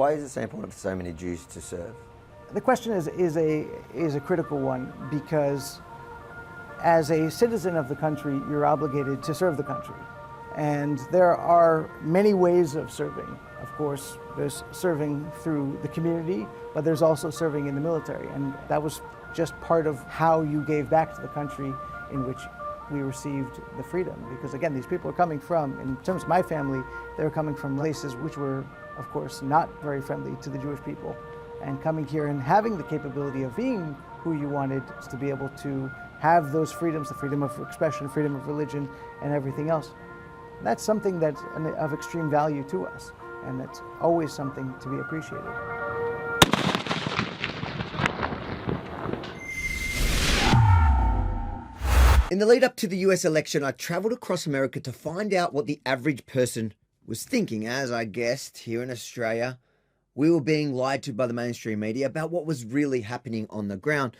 Why is it so important for so many Jews to serve? The question is a critical one, because as a citizen of the country, you're obligated to serve the country. And there are many ways of serving. Of course, there's serving through the community, but there's also serving in the military. And that was just part of how you gave back to the country in which we received the freedom. Because again, these people are coming from, in terms of my family, they're coming from places which were, of course, not very friendly to the Jewish people. And coming here and having the capability of being who you wanted to be able to have those freedoms, the freedom of expression, freedom of religion, and everything else. That's something that's of extreme value to us, and that's always something to be appreciated. In the lead up to the US election, I travelled across America to find out what the average person was thinking. As I guessed, here in Australia, we were being lied to by the mainstream media about what was really happening on the ground,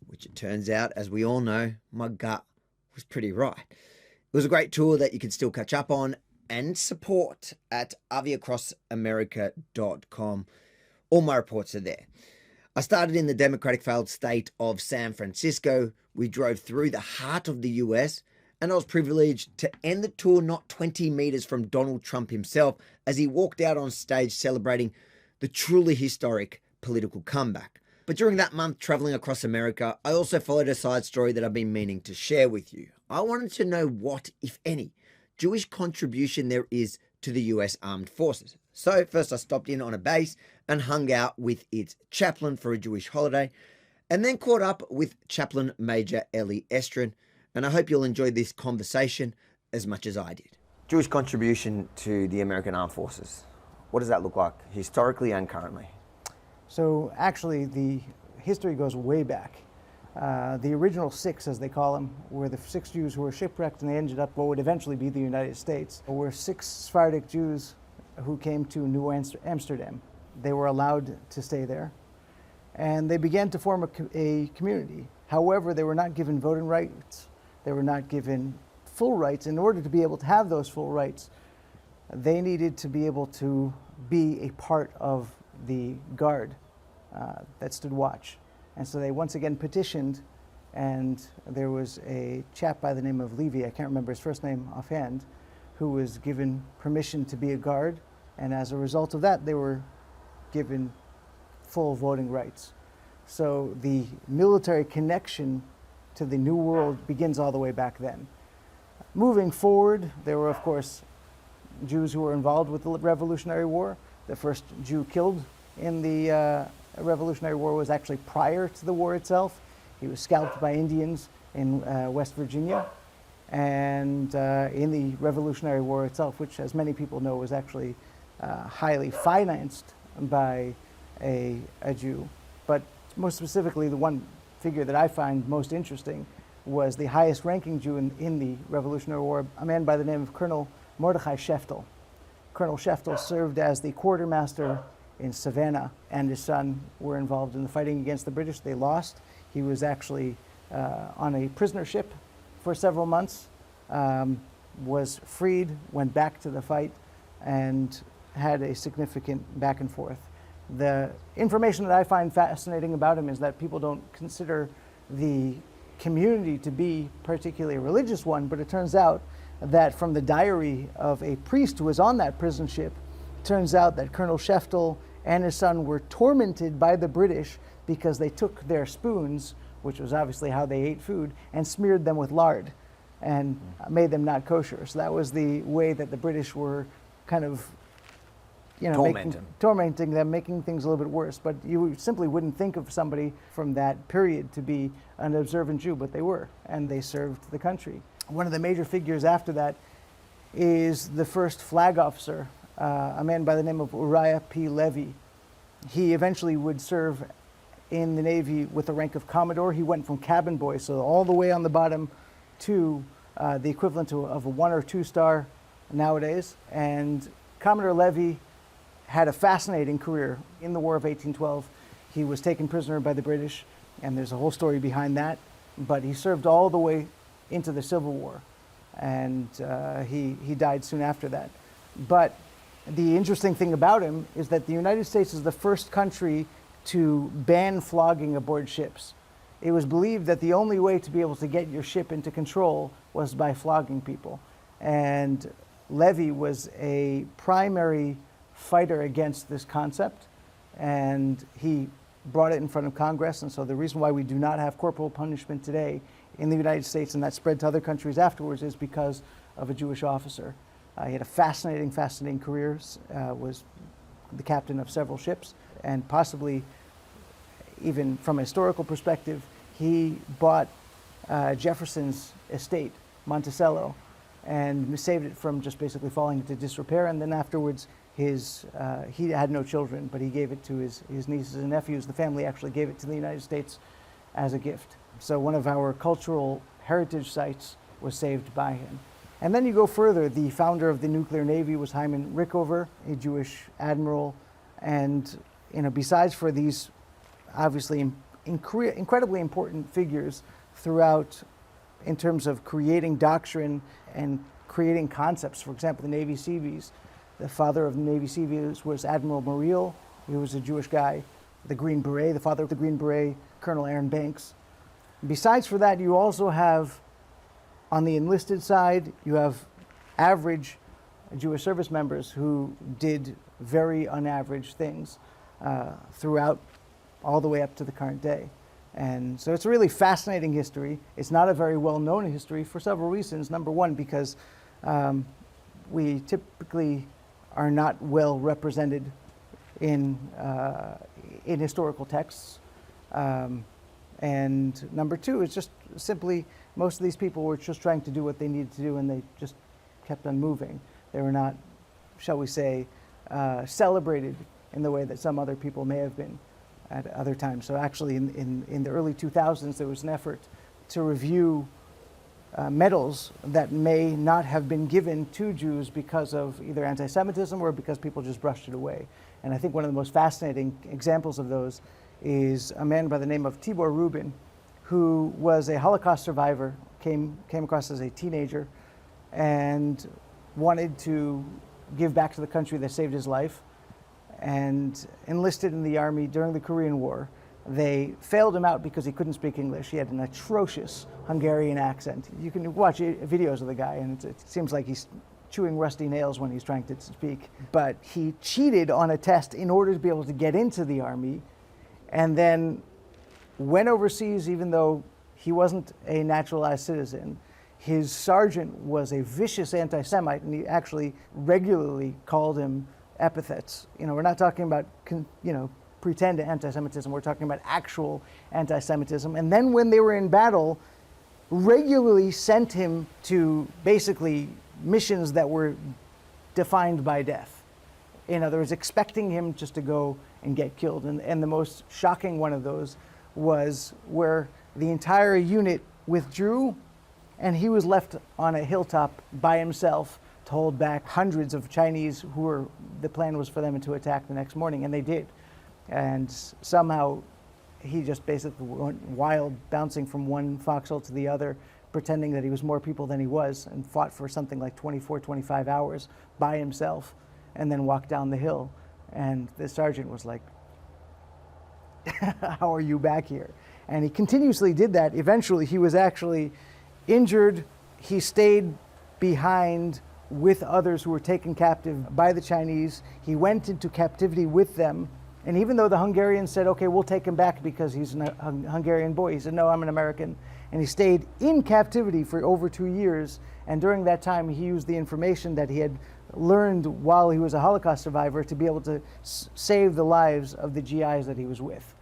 which it turns out, as we all know, my gut was pretty right. It was a great tour that you can still catch up on and support at aviacrossamerica.com. All my reports are there. I started in the Democratic failed state of San Francisco. We drove through the heart of the US, and I was privileged to end the tour not 20 meters from Donald Trump himself as he walked out on stage celebrating the truly historic political comeback. But during that month traveling across America, I also followed a side story that I've been meaning to share with you. I wanted to know what, if any, Jewish contribution there is to the US Armed Forces. So first I stopped in on a base and hung out with its chaplain for a Jewish holiday, and then caught up with Chaplain Major Eli Estrin, and I hope you'll enjoy this conversation as much as I did. Jewish contribution to the American Armed Forces. What does that look like, historically and currently? So actually, the history goes way back. The original six, as they call them, were the 6 Jews who were shipwrecked, and they ended up what would eventually be the United States. Were 6 Sephardic Jews who came to New Amsterdam. They were allowed to stay there, and they began to form a community. However, they were not given voting rights. They were not given full rights. In order to be able to have those full rights, they needed to be able to be a part of the guard that stood watch. And so they once again petitioned, and there was a chap by the name of Levi, I can't remember his first name offhand, who was given permission to be a guard, and as a result of that, they were given full voting rights. So the military connection to the New World begins all the way back then. Moving forward, there were, of course, Jews who were involved with the Revolutionary War. The first Jew killed in the Revolutionary War was actually prior to the war itself. He was scalped by Indians in West Virginia. And in the Revolutionary War itself, which, as many people know, was actually highly financed by a Jew. But most specifically, the one figure that I find most interesting was the highest ranking Jew in the Revolutionary War, a man by the name of Colonel Mordechai Sheftel. Colonel Sheftel served as the quartermaster in Savannah, and his son were involved in the fighting against the British. They lost. He was actually on a prisoner ship for several months, was freed, went back to the fight, and had a significant back and forth. The information that I find fascinating about him is that people don't consider the community to be particularly a religious one, but it turns out that from the diary of a priest who was on that prison ship, it turns out that Colonel Sheftel and his son were tormented by the British because they took their spoons, which was obviously how they ate food, and smeared them with lard and made them not kosher. So that was the way that the British were kind of, tormenting them, making things a little bit worse. But you simply wouldn't think of somebody from that period to be an observant Jew, but they were, and they served the country. One of the major figures after that is the first flag officer, a man by the name of Uriah P. Levy. He eventually would serve in the Navy with the rank of Commodore. He went from cabin boy, so all the way on the bottom to the equivalent of a 1 or 2 star nowadays. And Commodore Levy had a fascinating career in the War of 1812. He was taken prisoner by the British, and there's a whole story behind that. But he served all the way into the Civil War, and he died soon after that. But The interesting thing about him is that the United States is the first country to ban flogging aboard ships. It was believed that the only way to be able to get your ship into control was by flogging people. And Levy was a primary fighter against this concept, and he brought it in front of Congress. And so the reason why we do not have corporal punishment today in the United States, and that spread to other countries afterwards, is because of a Jewish officer. He had a fascinating career, was the captain of several ships, and possibly, even from a historical perspective, he bought Jefferson's estate, Monticello, and saved it from just basically falling into disrepair. And then afterwards, he had no children, but he gave it to his nieces and nephews. The family actually gave it to the United States as a gift. So one of our cultural heritage sites was saved by him. And then you go further. The founder of the nuclear navy was Hyman Rickover, a Jewish admiral. And besides for these obviously incredibly important figures throughout, in terms of creating doctrine and creating concepts. For example, the Navy Seabees. The father of the Navy Seabees was Admiral Muriel. He was a Jewish guy. The Green Beret, the father of the Green Beret, Colonel Aaron Banks. Besides for that, you also have, on the enlisted side, you have average Jewish service members who did very unaverage things throughout, all the way up to the current day. And so it's a really fascinating history. It's not a very well-known history for several reasons. Number one, because we typically are not well represented in historical texts. And number two, it's just simply most of these people were just trying to do what they needed to do, and they just kept on moving. They were not, shall we say, celebrated in the way that some other people may have been at other times. So actually in the early 2000s, there was an effort to review medals that may not have been given to Jews because of either anti-Semitism or because people just brushed it away. And I think one of the most fascinating examples of those is a man by the name of Tibor Rubin, who was a Holocaust survivor, came across as a teenager, and wanted to give back to the country that saved his life, and enlisted in the army during the Korean War. They failed him out because he couldn't speak English. He had an atrocious Hungarian accent. You can watch videos of the guy, and it seems like he's chewing rusty nails when he's trying to speak. But he cheated on a test in order to be able to get into the army, and then went overseas even though he wasn't a naturalized citizen. His sergeant was a vicious anti-Semite, and he actually regularly called him epithets. We're not talking about, pretend anti-Semitism. We're talking about actual anti-Semitism. And then when they were in battle, regularly sent him to basically missions that were defined by death. In other words, expecting him just to go and get killed. And the most shocking one of those was where the entire unit withdrew, and he was left on a hilltop by himself to hold back hundreds of Chinese the plan was for them to attack the next morning, and they did. And somehow he just basically went wild, bouncing from one foxhole to the other, pretending that he was more people than he was, and fought for something like 24, 25 hours by himself, and then walked down the hill. And the sergeant was like, "How are you back here?" And he continuously did that. Eventually, he was actually injured. He stayed behind with others who were taken captive by the Chinese. He went into captivity with them. And even though the Hungarians said, okay, we'll take him back because he's a Hungarian boy, he said, no, I'm an American. And he stayed in captivity for over 2 years. And during that time, he used the information that he had learned while he was a Holocaust survivor to be able to save the lives of the GIs that he was with.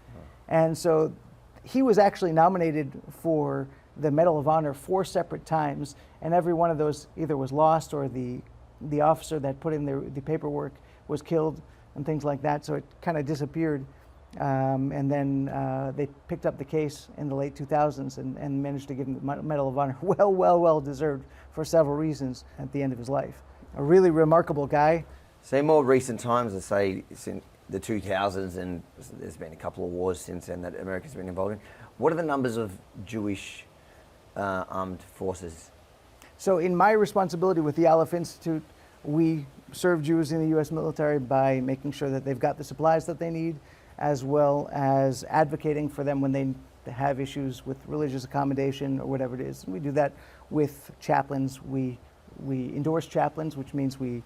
And so he was actually nominated for the Medal of Honor 4 separate times, and every one of those either was lost or the officer that put in the paperwork was killed and things like that, so it kind of disappeared. And then they picked up the case in the late 2000s and managed to give him the Medal of Honor. Well deserved for several reasons at the end of his life. A really remarkable guy. So in more recent times, let's say since the 2000s, and there's been a couple of wars since then that America's been involved in, what are the numbers of Jewish armed forces? So in my responsibility with the Aleph Institute, We serve Jews in the U.S. military by making sure that they've got the supplies that they need, as well as advocating for them when they have issues with religious accommodation or whatever it is. And we do that with chaplains. We endorse chaplains, which means we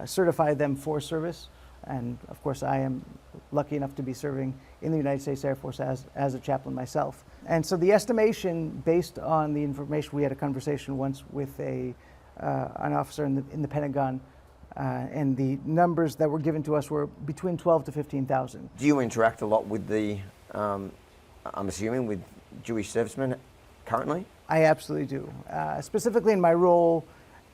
certify them for service. And of course, I am lucky enough to be serving in the United States Air Force as a chaplain myself. And so the estimation, based on the information, we had a conversation once with an officer in the Pentagon, and the numbers that were given to us were between 12 to 15,000. Do you interact a lot with I'm assuming, with Jewish servicemen currently? I absolutely do. Specifically in my role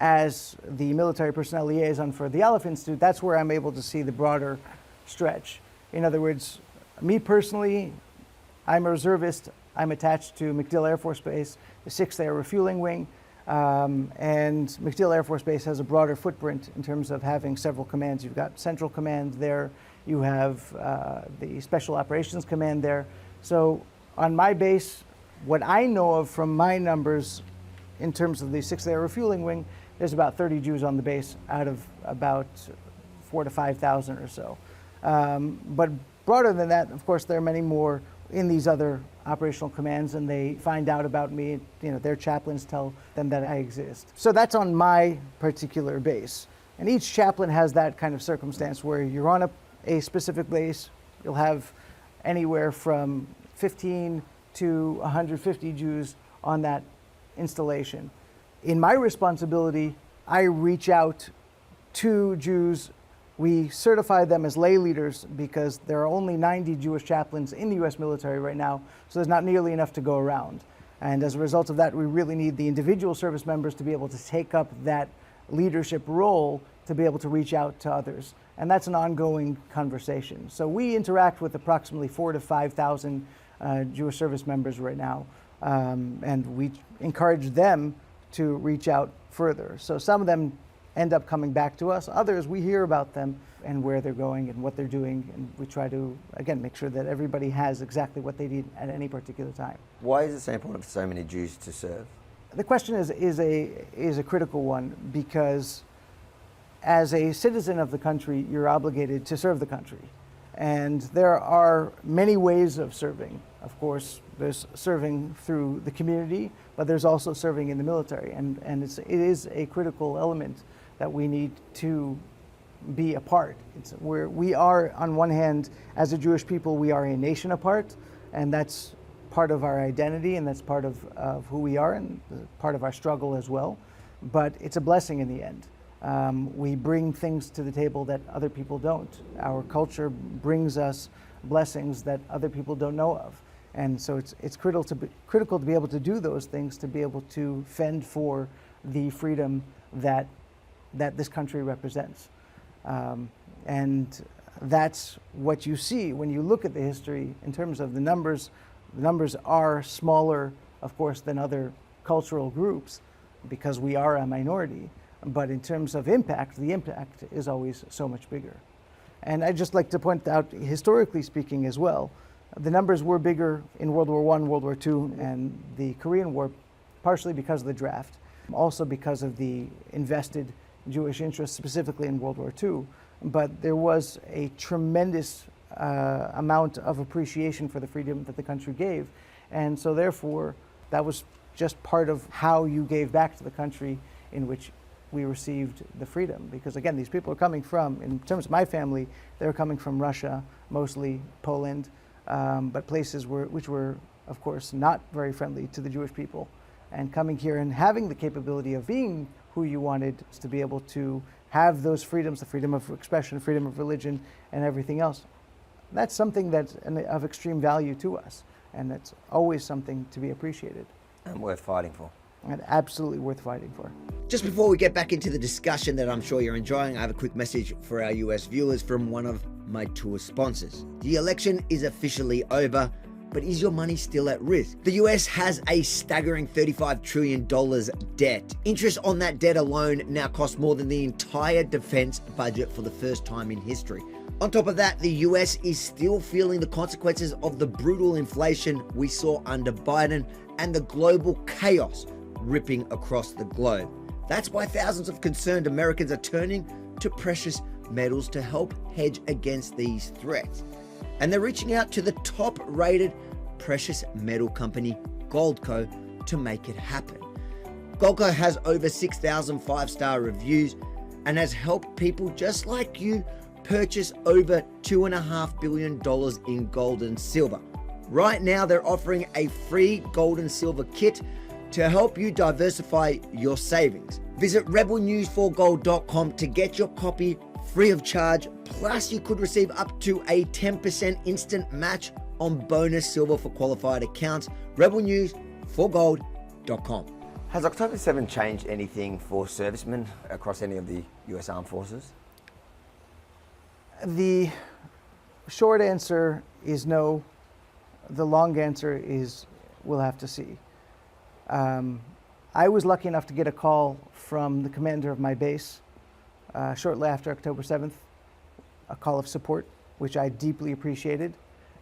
as the military personnel liaison for the Aleph Institute, that's where I'm able to see the broader stretch. In other words, me personally, I'm a reservist. I'm attached to MacDill Air Force Base, the 6th Air Refueling Wing, and MacDill Air Force Base has a broader footprint in terms of having several commands. You've got Central Command there, you have the Special Operations Command there. So on my base, what I know of from my numbers in terms of the 6th Air Refueling Wing, there's about 30 Jews on the base out of about 4,000 to 5,000 or so. But broader than that, of course, there are many more in these other operational commands, and they find out about me. You know, their chaplains tell them that I exist. So that's on my particular base. And each chaplain has that kind of circumstance where you're on a specific base. You'll have anywhere from 15 to 150 Jews on that installation. In my responsibility, I reach out to Jews. We certify them as lay leaders because there are only 90 Jewish chaplains in the U.S. military right now, so there's not nearly enough to go around. And as a result of that, we really need the individual service members to be able to take up that leadership role to be able to reach out to others. And that's an ongoing conversation. So we interact with approximately 4,000 to 5,000 Jewish service members right now, and we encourage them to reach out further. So some of them end up coming back to us. Others, we hear about them and where they're going and what they're doing, and we try to, again, make sure that everybody has exactly what they need at any particular time. Why is it so important for so many Jews to serve? The question is a critical one, because as a citizen of the country, you're obligated to serve the country. And there are many ways of serving. Of course, there's serving through the community, but there's also serving in the military. And it is a critical element that we need to be a part. We are, on one hand, as a Jewish people, we are a nation apart, and that's part of our identity, and that's part of who we are, and part of our struggle as well. But it's a blessing in the end. We bring things to the table that other people don't. Our culture brings us blessings that other people don't know of. And so it's critical to be able to do those things, to be able to fend for the freedom that this country represents. And that's what you see when you look at the history in terms of the numbers. The numbers are smaller, of course, than other cultural groups because we are a minority. But in terms of impact, the impact is always so much bigger. And I'd just like to point out, historically speaking as well, the numbers were bigger in World War I, World War II, and the Korean War, partially because of the draft, also because of the invested Jewish interest, specifically in World War II. But there was a tremendous amount of appreciation for the freedom that the country gave. And so therefore, that was just part of how you gave back to the country in which we received the freedom. Because again, these people are coming from, in terms of my family, they're coming from Russia, mostly Poland, but places which were, of course, not very friendly to the Jewish people. And coming here and having the capability of being who you wanted to be able to have those freedoms, the freedom of expression, freedom of religion, and everything else. That's something that's of extreme value to us, and that's always something to be appreciated. And worth fighting for. And absolutely worth fighting for. Just before we get back into the discussion that I'm sure you're enjoying, I have a quick message for our US viewers from one of my tour sponsors. The election is officially over, but is your money still at risk? The US has a staggering $35 trillion debt. Interest on that debt alone now costs more than the entire defense budget for the first time in history. On top of that, the US is still feeling the consequences of the brutal inflation we saw under Biden and the global chaos ripping across the globe. That's why thousands of concerned Americans are turning to precious metals to help hedge against these threats. And they're reaching out to the top-rated precious metal company, Goldco, to make it happen. Goldco has over 6,000 five-star reviews and has helped people just like you purchase over $2.5 billion in gold and silver. Right now, they're offering a free gold and silver kit to help you diversify your savings. Visit rebelnews4gold.com to get your copy free of charge. Plus, you could receive up to a 10% instant match on bonus silver for qualified accounts. rebelnews4gold.com. Has October 7 changed anything for servicemen across any of the US Armed Forces? The short answer is no. The long answer is we'll have to see. I was lucky enough to get a call from the commander of my base shortly after October 7th, a call of support, which I deeply appreciated.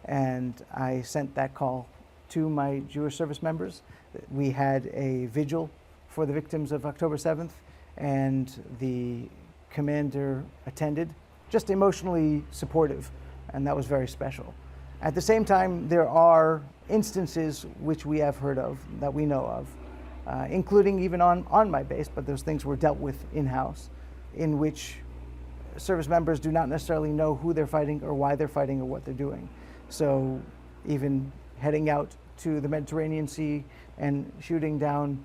And I sent that call to my Jewish service members. We had a vigil for the victims of October 7th, and the commander attended, just emotionally supportive, and that was very special. At the same time, there are instances which we have heard of, that we know of, including even on my base, but those things were dealt with in-house, in which service members do not necessarily know who they're fighting or why they're fighting or what they're doing. So even heading out to the Mediterranean Sea and shooting down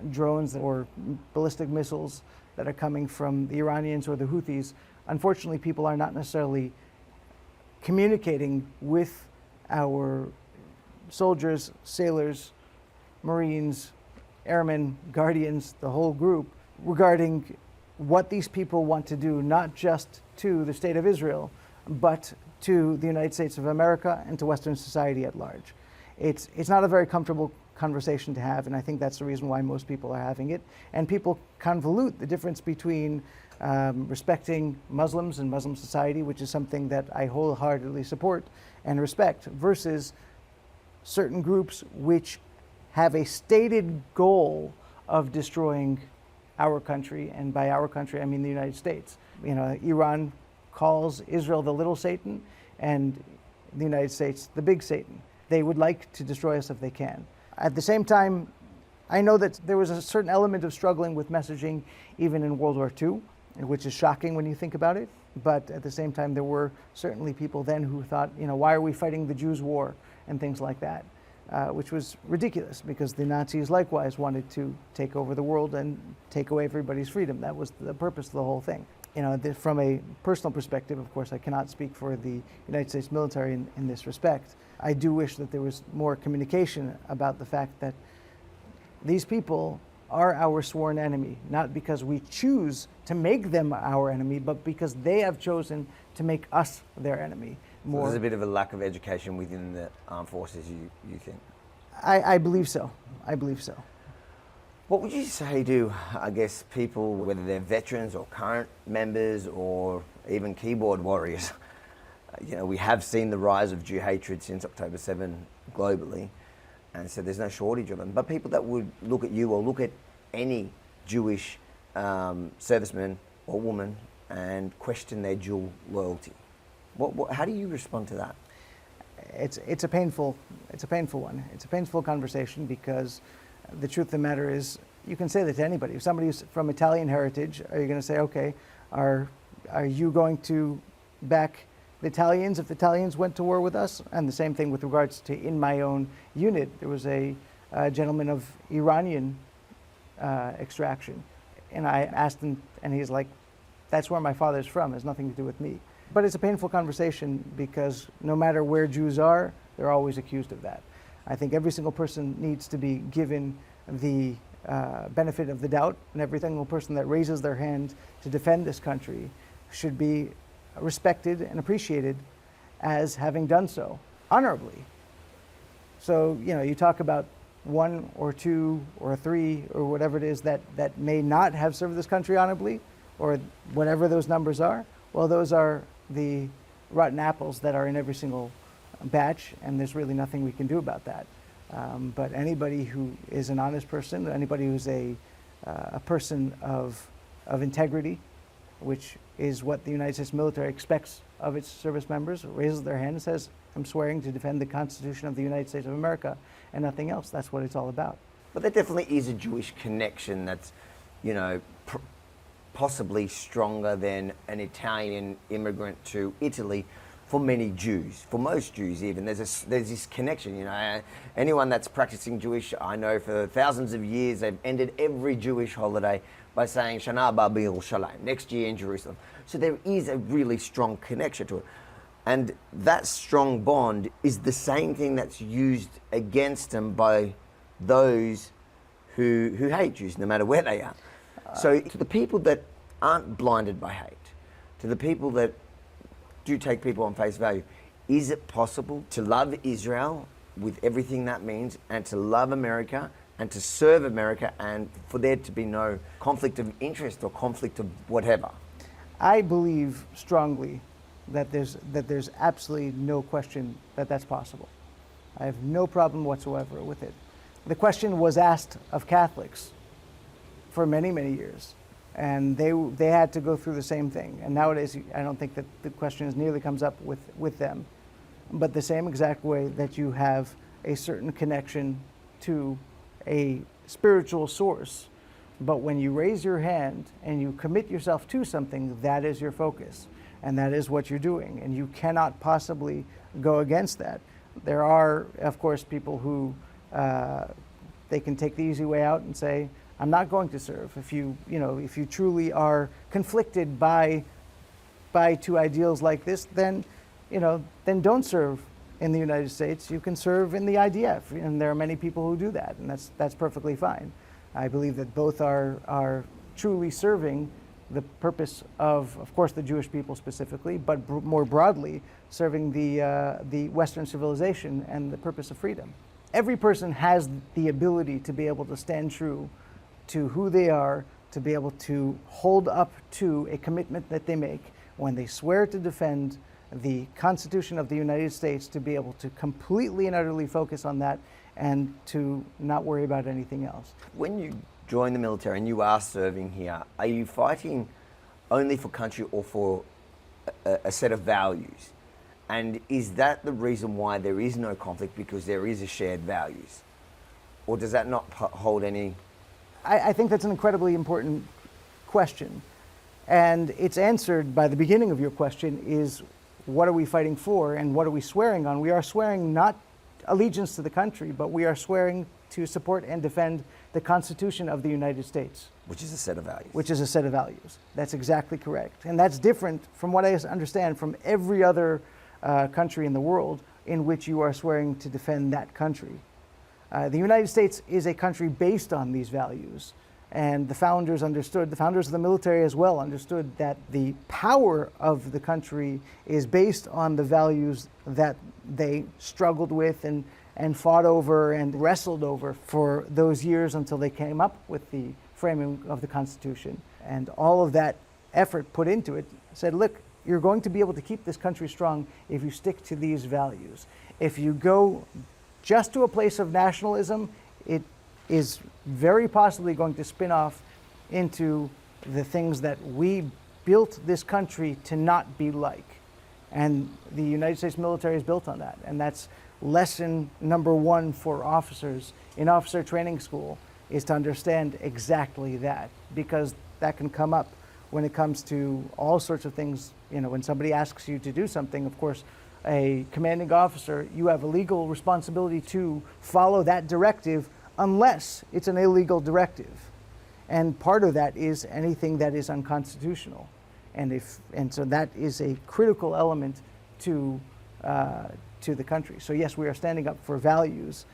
drones or ballistic missiles that are coming from the Iranians or the Houthis, unfortunately, people are not necessarily communicating with our soldiers, sailors, Marines, airmen, guardians, the whole group, regarding what these people want to do, not just to the state of Israel, but to the United States of America and to Western society at large. It's not a very comfortable conversation to have, and I think that's the reason why most people are having it. And people convolute the difference between respecting Muslims and Muslim society, which is something that I wholeheartedly support and respect, versus certain groups which have a stated goal of destroying our country, and by our country I mean the United States. You know, Iran calls Israel the little Satan and the United States the big Satan. They would like to destroy us if they can. At the same time, I know that there was a certain element of struggling with messaging even in World War II, which is shocking when you think about it. But at the same time, there were certainly people then who thought, you know, why are we fighting the Jews' war and things like that, which was ridiculous because the Nazis likewise wanted to take over the world and take away everybody's freedom. That was the purpose of the whole thing. You know, from a personal perspective, of course, I cannot speak for the United States military in this respect. I do wish that there was more communication about the fact that these people are our sworn enemy, not because we choose to make them our enemy, but because they have chosen to make us their enemy. So there's a bit of a lack of education within the armed forces, you think? I believe so. I believe so. What would you say to, I guess, people, whether they're veterans or current members or even keyboard warriors? You know, we have seen the rise of Jew hatred since October 7 globally, and so there's no shortage of them. But people that would look at you or look at any Jewish serviceman or woman and question their dual loyalty, how do you respond to that? It's a painful one. It's a painful conversation because the truth of the matter is, you can say that to anybody. If somebody's from Italian heritage, are you going to say, okay, are you going to back the Italians if the Italians went to war with us? And the same thing with regards to in my own unit. There was a gentleman of Iranian extraction. And I asked him, and he's like, that's where my father's from. It has nothing to do with me. But it's a painful conversation because no matter where Jews are, they're always accused of that. I think every single person needs to be given the benefit of the doubt, and every single person that raises their hand to defend this country should be respected and appreciated as having done so honorably. So, you know, you talk about one or two or three or whatever it is that may not have served this country honorably, or whatever those numbers are. Well, those are the rotten apples that are in every single batch, and there's really nothing we can do about that. But anybody who is an honest person, anybody who's a a person of integrity, which is what the United States military expects of its service members, raises their hand and says, I'm swearing to defend the Constitution of the United States of America and nothing else. That's what it's all about. But there definitely is a Jewish connection that's, you know, possibly stronger than an Italian immigrant to Italy for many Jews, for most Jews even. There's this connection, you know. Anyone that's practicing Jewish, I know for thousands of years, they've ended every Jewish holiday by saying Shana Haba b'Yerushalayim, next year in Jerusalem. So there is a really strong connection to it. And that strong bond is the same thing that's used against them by those who hate Jews, no matter where they are. So to the people that aren't blinded by hate, to the people that do take people on face value, is it possible to love Israel with everything that means, and to love America and to serve America, and for there to be no conflict of interest or conflict of whatever? I believe strongly that there's absolutely no question that that's possible. I have no problem whatsoever with it. The question was asked of Catholics for many, many years, and they had to go through the same thing. And nowadays, I don't think that the question nearly comes up with them. But the same exact way that you have a certain connection to a spiritual source, but when you raise your hand and you commit yourself to something, that is your focus, and that is what you're doing, and you cannot possibly go against that. There are, of course, people who they can take the easy way out and say, I'm not going to serve. If you truly are conflicted by two ideals like this, then don't serve in the United States. You can serve in the IDF, and there are many people who do that, and that's perfectly fine. I believe that both are truly serving the purpose of course, the Jewish people specifically, but more broadly, serving the Western civilization and the purpose of freedom. Every person has the ability to be able to stand true to who they are, to be able to hold up to a commitment that they make when they swear to defend the Constitution of the United States, to be able to completely and utterly focus on that and to not worry about anything else. When you join the military and you are serving here, are you fighting only for country or for a set of values? And is that the reason why there is no conflict, because there is a shared values? Or does that not hold any? I think that's an incredibly important question. And it's answered by the beginning of your question is, what are we fighting for and what are we swearing on? We are swearing not allegiance to the country, but we are swearing to support and defend the Constitution of the United States. Which is a set of values. Which is a set of values. That's exactly correct. And that's different from what I understand from every other country in the world in which you are swearing to defend that country. The United States is a country based on these values. And the founders of the military as well understood that the power of the country is based on the values that they struggled with and fought over and wrestled over for those years until they came up with the framing of the Constitution. And all of that effort put into it said, look, you're going to be able to keep this country strong if you stick to these values. If you go just to a place of nationalism, it is very possibly going to spin off into the things that we built this country to not be like. And the United States military is built on that. And that's lesson number one for officers in officer training school, is to understand exactly that, because that can come up when it comes to all sorts of things. When somebody asks you to do something, of course, a commanding officer, you have a legal responsibility to follow that directive unless it's an illegal directive. And part of that is anything that is unconstitutional. And so that is a critical element to the country. So yes, we are standing up for values.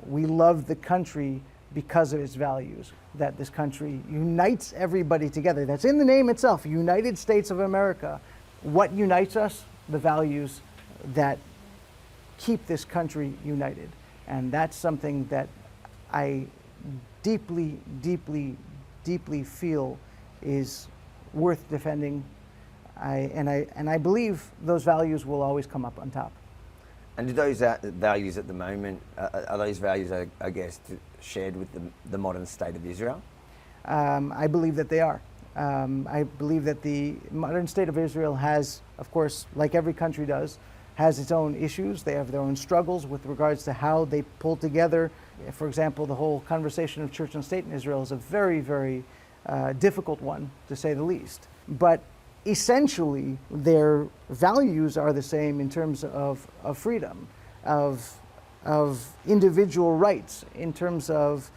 We love the country because of its values, that this country unites everybody together. That's in the name itself, United States of America. What unites us? The values that keep this country united. And that's something that I deeply, deeply, deeply feel is worth defending. And I believe those values will always come up on top. And do those values at the moment, are those values, I guess, shared with the modern state of Israel? I believe that they are. I believe that the modern state of Israel has, of course, like every country does, has its own issues. They have their own struggles with regards to how they pull together. For example, the whole conversation of church and state in Israel is a very, very difficult one, to say the least. But essentially, their values are the same in terms of freedom, of individual rights, in terms of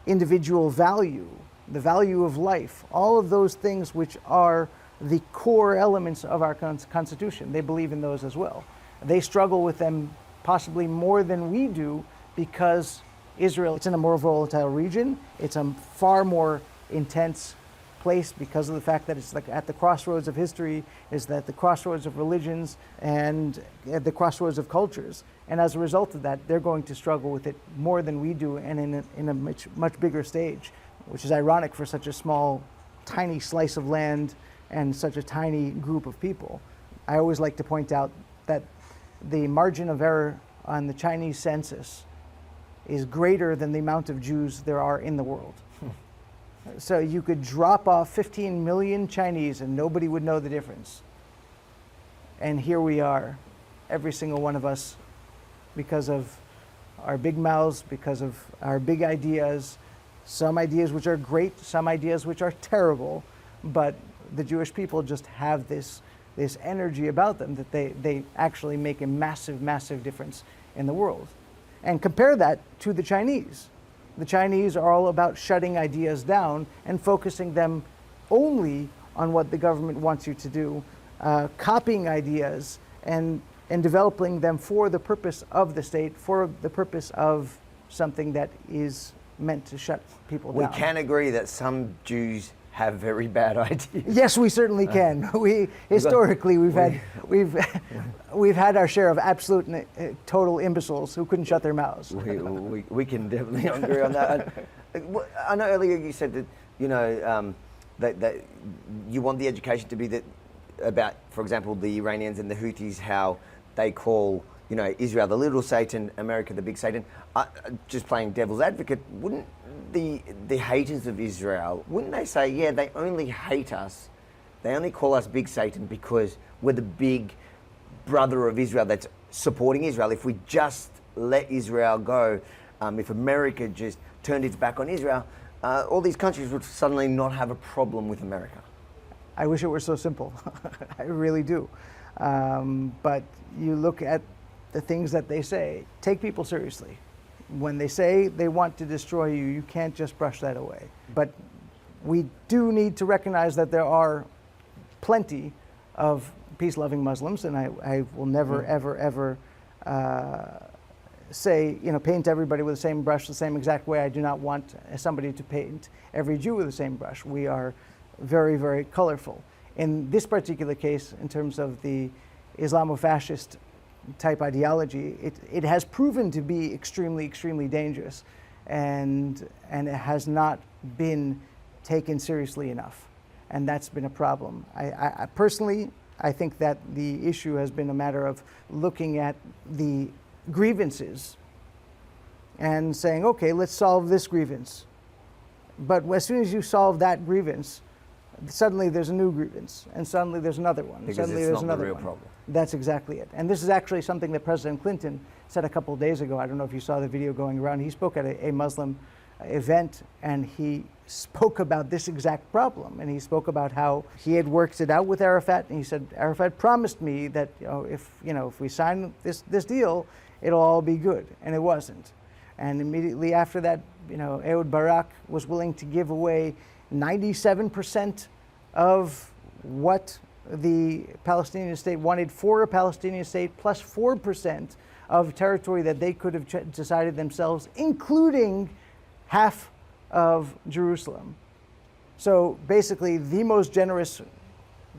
individual value, the value of life, all of those things which are the core elements of our Constitution. They believe in those as well. They struggle with them possibly more than we do because Israel, it's in a more volatile region. It's a far more intense place because of the fact that it's like at the crossroads of history, is that the crossroads of religions and at the crossroads of cultures. And as a result of that, they're going to struggle with it more than we do and in a much bigger stage, which is ironic for such a small, tiny slice of land and such a tiny group of people. I always like to point out that the margin of error on the Chinese census is greater than the amount of Jews there are in the world. So you could drop off 15 million Chinese and nobody would know the difference. And here we are, every single one of us, because of our big mouths, because of our big ideas, some ideas which are great, some ideas which are terrible, but the Jewish people just have this energy about them that they actually make a massive, massive difference in the world. And compare that to the Chinese. The Chinese are all about shutting ideas down and focusing them only on what the government wants you to do, copying ideas and developing them for the purpose of the state, for the purpose of something that is meant to shut people down. We can agree that some Jews have very bad ideas. Yes, we certainly can. We historically we've had our share of absolute and total imbeciles who couldn't shut their mouths. We can definitely agree on that. I know earlier you said that that you want the education to be that about, for example, the Iranians and the Houthis, how they call Israel the little Satan, America the big Satan. Just playing devil's advocate, wouldn't the haters of Israel, wouldn't they say, yeah, they only hate us, they only call us big Satan because we're the big brother of Israel that's supporting Israel? If we just let Israel go, if America just turned its back on Israel, all these countries would suddenly not have a problem with America. I wish it were so simple. I really do. But you look at the things that they say, take people seriously. When they say they want to destroy you, you can't just brush that away. But we do need to recognize that there are plenty of peace-loving Muslims, and I will never, ever say, paint everybody with the same brush the same exact way. I do not want somebody to paint every Jew with the same brush. We are very, very colorful. In this particular case, in terms of the Islamo-fascist type ideology, it has proven to be extremely, extremely dangerous, and it has not been taken seriously enough, and that's been a problem. I personally, I think that the issue has been a matter of looking at the grievances and saying, okay, let's solve this grievance. But as soon as you solve that grievance, suddenly there's a new grievance, and suddenly there's another one. Because suddenly it's there's not another the real one. problem. That's exactly it. And this is actually something that President Clinton said a couple of days ago. I don't know if you saw the video going around. He spoke at a Muslim event, and he spoke about this exact problem. And he spoke about how he had worked it out with Arafat, and he said, Arafat promised me that if we sign this deal, it'll all be good, and it wasn't. And immediately after that, Ehud Barak was willing to give away 97% of what the Palestinian state wanted for a Palestinian state, plus 4% of territory that they could have decided themselves, including half of Jerusalem. So basically the most generous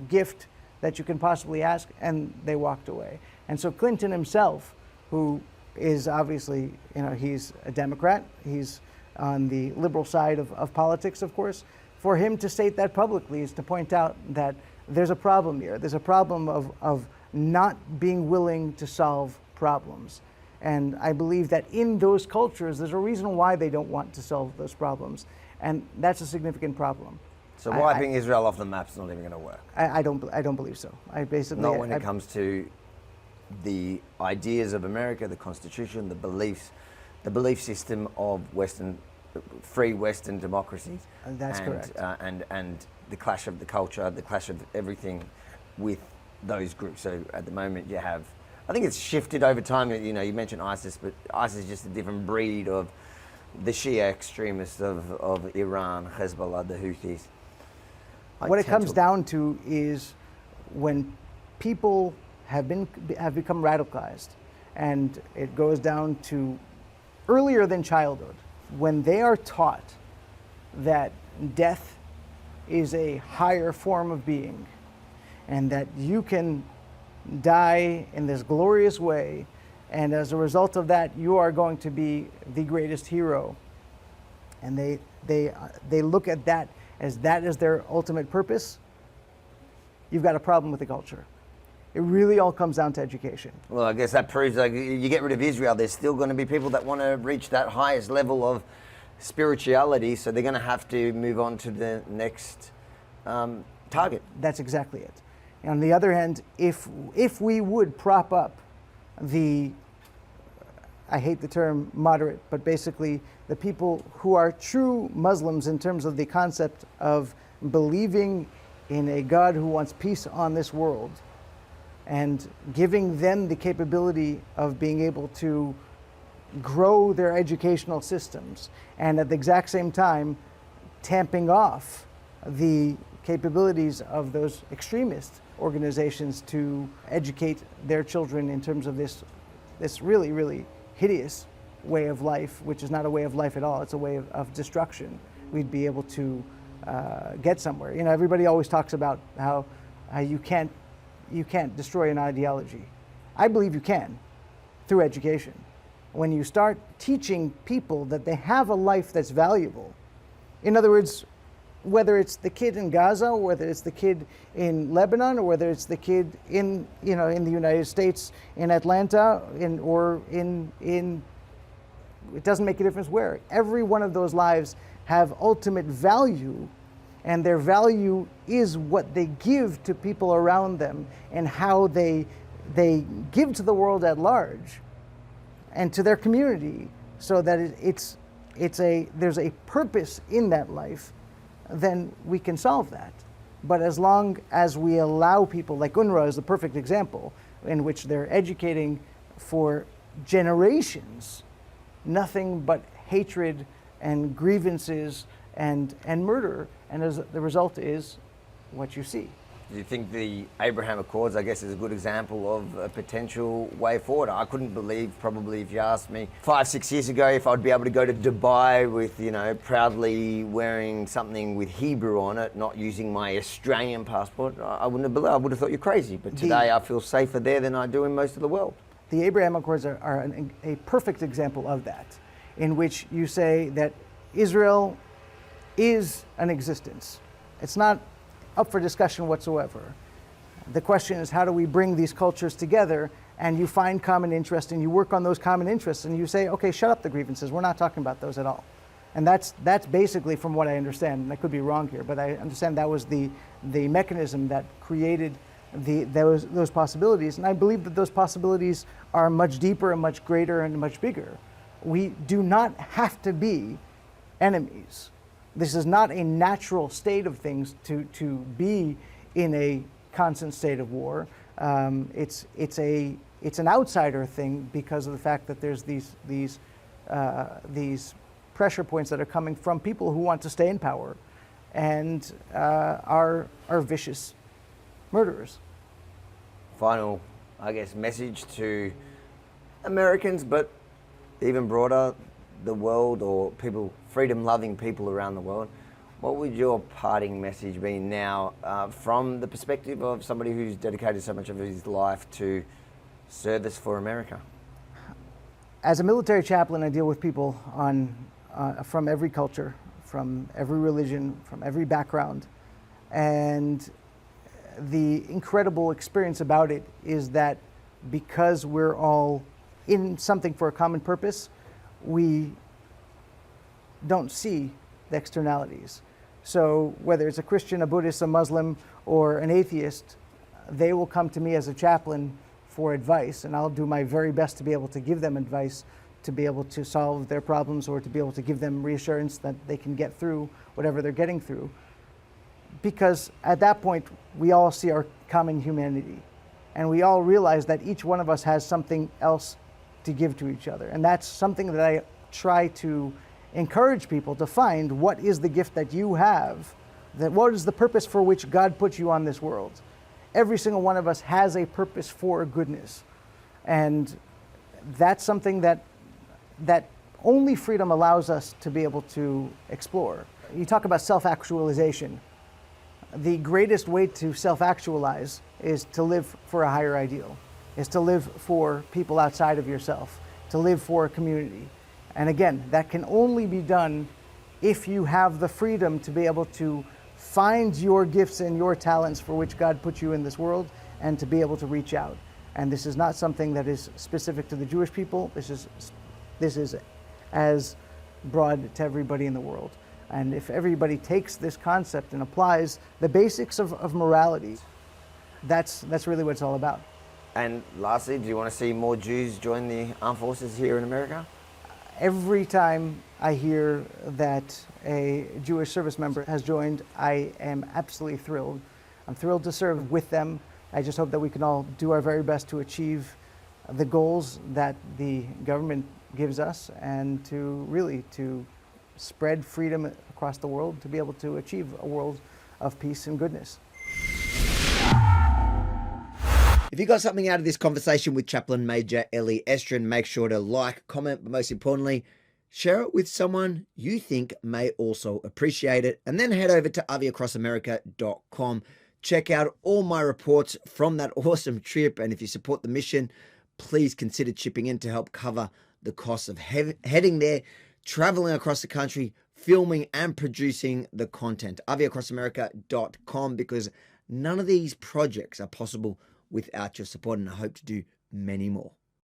gift that you can possibly ask, and they walked away. And so Clinton himself, who is obviously, he's a Democrat, he's on the liberal side of politics, of course, for him to state that publicly is to point out that there's a problem here. There's a problem of not being willing to solve problems. And I believe that in those cultures, there's a reason why they don't want to solve those problems. And that's a significant problem. So wiping Israel off the map's not even going to work. I don't believe so. I basically Not when it comes to the ideas of America, the Constitution, the belief system of free Western democracies. That's correct. And the clash of the culture, the clash of everything with those groups. So at the moment you have, I think it's shifted over time. You know, you mentioned ISIS, but ISIS is just a different breed of the Shia extremists of Iran, Hezbollah, the Houthis. What it comes down to is when people have become radicalized, and it goes down to earlier than childhood, when they are taught that death is a higher form of being, and that you can die in this glorious way, and as a result of that, you are going to be the greatest hero. And they look at that as their ultimate purpose. You've got a problem with the culture. It really all comes down to education. Well, I guess that proves, like, you get rid of Israel, there's still going to be people that want to reach that highest level of spirituality, so they're going to have to move on to the next target. That's exactly it. And on the other hand, if we would prop up the, I hate the term moderate, but basically the people who are true Muslims in terms of the concept of believing in a God who wants peace on this world, and giving them the capability of being able to grow their educational systems, and at the exact same time tamping off the capabilities of those extremist organizations to educate their children in terms of this really, really hideous way of life, which is not a way of life at all. It's a way of destruction. We'd be able to get somewhere. You know, everybody always talks about how you can't destroy an ideology. I believe you can, through education. When you start teaching people that they have a life that's valuable, in other words, whether it's the kid in Gaza, or whether it's the kid in Lebanon, or whether it's the kid in the United States, in Atlanta, it doesn't make a difference where. Every one of those lives have ultimate value, and their value is what they give to people around them, and how they give to the world at large and to their community, so that there's a purpose in that life. Then we can solve that. But as long as we allow people, like UNRWA is the perfect example, in which they're educating for generations nothing but hatred and grievances and murder, and as the result is what you see. Do you think the Abraham Accords, I guess, is a good example of a potential way forward? I couldn't believe, probably if you asked me 5-6 years ago, if I'd be able to go to Dubai with, proudly wearing something with Hebrew on it, not using my Australian passport. I wouldn't have believed. I would have thought you're crazy. But today I feel safer there than I do in most of the world. The Abraham Accords are a perfect example of that, in which you say that Israel is an existence. It's not up for discussion whatsoever. The question is, how do we bring these cultures together, and you find common interest and you work on those common interests, and you say, okay, shut up the grievances, we're not talking about those at all. And that's basically, from what I understand, and I could be wrong here, but I understand that was the mechanism that created those possibilities. And I believe that those possibilities are much deeper and much greater and much bigger. We do not have to be enemies. This is not a natural state of things to be in a constant state of war. It's an outsider thing because of the fact that there's these pressure points that are coming from people who want to stay in power, and are vicious murderers. Final, I guess, message to Americans, but even broader, the world, or people, freedom-loving people around the world. What would your parting message be now, from the perspective of somebody who's dedicated so much of his life to service for America? As a military chaplain, I deal with people from every culture, from every religion, from every background. And the incredible experience about it is that because we're all in something for a common purpose, we don't see the externalities. So whether it's a Christian, a Buddhist, a Muslim, or an atheist, they will come to me as a chaplain for advice, and I'll do my very best to be able to give them advice, to be able to solve their problems, or to be able to give them reassurance that they can get through whatever they're getting through. Because at that point, we all see our common humanity, and we all realize that each one of us has something else to give to each other. And that's something that I try to encourage people to find. What is the gift that you have? That what is the purpose for which God put you on this world? Every single one of us has a purpose for goodness. And that's something that only freedom allows us to be able to explore. You talk about self-actualization. The greatest way to self-actualize is to live for a higher ideal, is to live for people outside of yourself, to live for a community. And again, that can only be done if you have the freedom to be able to find your gifts and your talents for which God put you in this world, and to be able to reach out. And this is not something that is specific to the Jewish people. This is as broad to everybody in the world. And if everybody takes this concept and applies the basics of morality, that's really what it's all about. And lastly, do you want to see more Jews join the armed forces here in America? Every time I hear that a Jewish service member has joined, I am absolutely thrilled. I'm thrilled to serve with them. I just hope that we can all do our very best to achieve the goals that the government gives us, and to spread freedom across the world, to be able to achieve a world of peace and goodness. If you got something out of this conversation with Chaplain Major Eli Estrin, make sure to like, comment, but most importantly, share it with someone you think may also appreciate it. And then head over to aviacrossamerica.com. Check out all my reports from that awesome trip. And if you support the mission, please consider chipping in to help cover the costs of heading there, traveling across the country, filming and producing the content. aviacrossamerica.com, because none of these projects are possible without your support, and I hope to do many more.